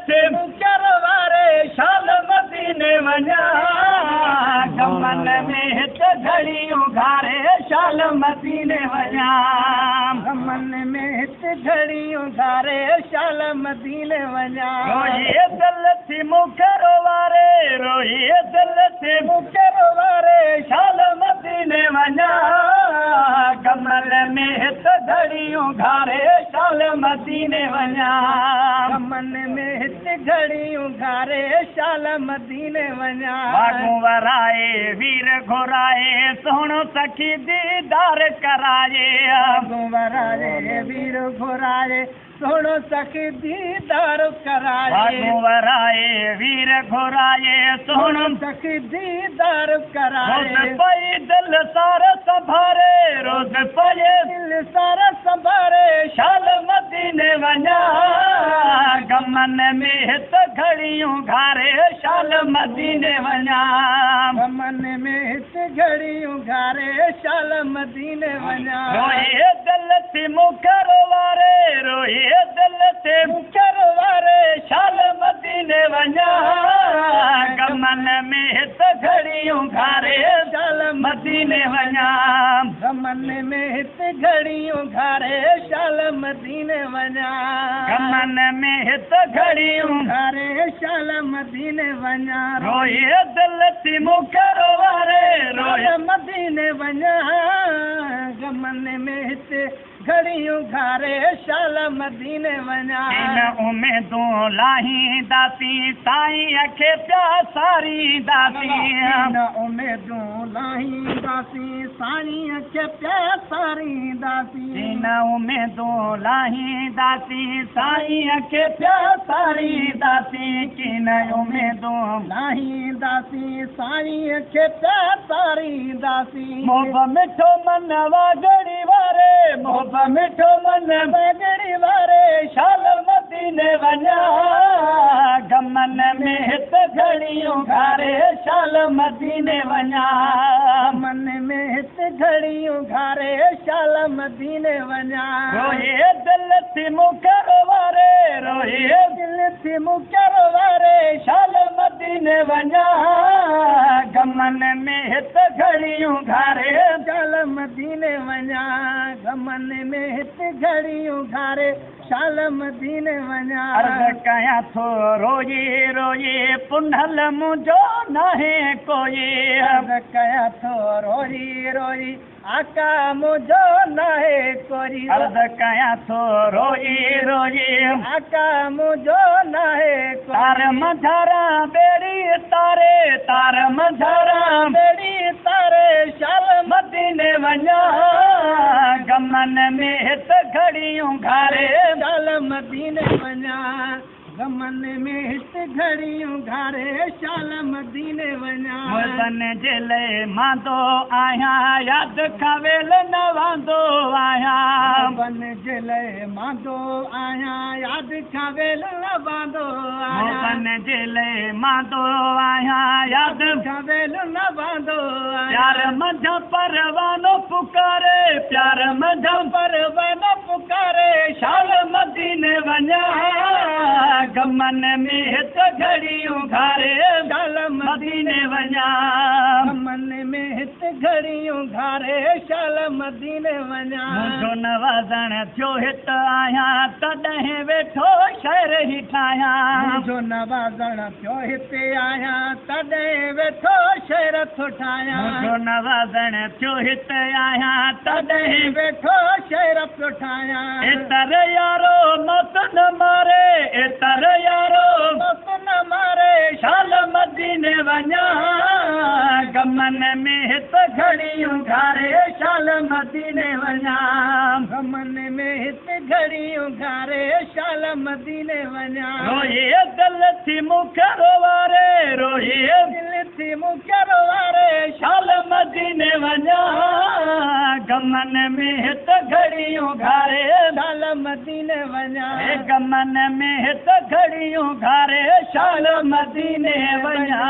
थे मुकर वारे शाल मदीने वञा गमन में हित घड़ियूं घारे शाल मदीने वञा गमन में हित घड़ियूं घारे शाल मदीने वञा रोए दिल थी मुकर वारे रोए दिल थी मुकर वारे शाल मदीने वञा गमन में हित घड़ियूं घारे शाल मदीने वञा गमन में हित घड़ियूं घारे शाल मदीने वञा बागूं वराए वीर घुराए सोहणो सखी दीदार कराए बागूं वराए वीर घुराए सोहणो सखी दीदार कराए बागूं वराए वीर घुराए सोहणो सखी दीदार कराए रोज़ पई दिल सार संभारे रोज़ पई दिल सार संभारे शाल मदीने वञा गमन में हित घड़ियूं घारे शाल मदीने वञा गमन में हित घड़ियूं घारे शाल मदीने वञा रोए दिल थी मुकर वारे रोए दिल थी मुकर वारे शाल मदीने वञा गमन में हित घड़ियूं घारे शाल मदीने वञा गमन में हित घड़ियूं घारे शाल मदीने वञा गमन में हित घड़ियूं घारे शाल मदीने वञा रोए दिल थी मुकर वारे रोए मदीने वञा गमन में हित घड़ियूं घारे शाल मदीने वञा इन उम्मीदूं लाहींदासीं साईं खे प्यासारींदासीं इन उम्मीदूं लाहींदासीं साईं खे प्यासारींदासीं इन उम्मीदूं लाहींदासीं साईं खे प्यासारींदासीं किन उम्मीदूं लाहींदासीं साईं खे प्यासारींदासीं मोह मिठो मन वागड़ी वारे मोह मिठो मन वागड़ी वारे शाल मदीने वञा गमन में हित घड़ियूं घारे शाल मदीने वञा गमन में हित घड़ियूं घारे शाल मदीने वञा रोए दिल थी मुकर वारे रोए दिल थी मुकर वारे शाल मदीने वञा गमन में हित घड़ियूं घारे शाल मदीने वञा गमन में हित घड़ियूं घारे शाल मदीने वञा अर्ज़ कयां थो रोई रोई पुंडल मुंहिंजो नाहे कोई अर्ज़ कयां थो रोई रोई आका मुंहिंजो नाहे कोई अर्ज़ कयां थो रोई रोई आका मुंहिंजो नाहे कोई तार मंझारा बेड़ी तारे तार मंझारा बेड़ी तारे शाल मदीने वञा गमन में हित घड़ियूं घारे शाल मदीने वञा गमन में हित घड़ियूं घारे शाल मदीने वञा मुल्कन जे लाइ मांदो आहियां यादि खां वेल न वांदो आहियां मुल्कन जे लाइ मांदो आहियां यादि खां वेल न वांदो आहियां मुल्कन जे लाइ मांदो आहियां यादि खां वेल न वांदो आहियां प्यार मंझि परवानो पुकारे प्यार मंझि परवानो पुकारे शाल मदीने वञा गमन में हित घड़ियूं घारे शाल मदीने वञा गमन में हित घड़ियूं घारे शाल मदीने वञा मुंहिंजो नवाज़ण थियो हित आहियां तॾहिं वेठो शहर ई ठाहियां मुंहिंजो नवाज़ण थियो हिते आहियां तॾहिं वेठो शहर थो ठाहियां मुंहिंजो नवाज़ण थियो हिते आहियां तॾहिं वेठो शहर थो ठाहियां एतर यारो मत न मारे एतर यारो मत न मारे शाल मदीने वञा गमन में हित घड़ियूं घारे शाल मदीने वञा गमन में हित घड़ियूं घारे शाल मदीने वञा रोए दिल थी मुकर वारे रोए दिल थी मुकर वारे शाल मदीने वञा गमन में हित घड़ियूं घारे शाल मदीने वञा गमन में हित घड़ियूं घारे शाल मदीने वञा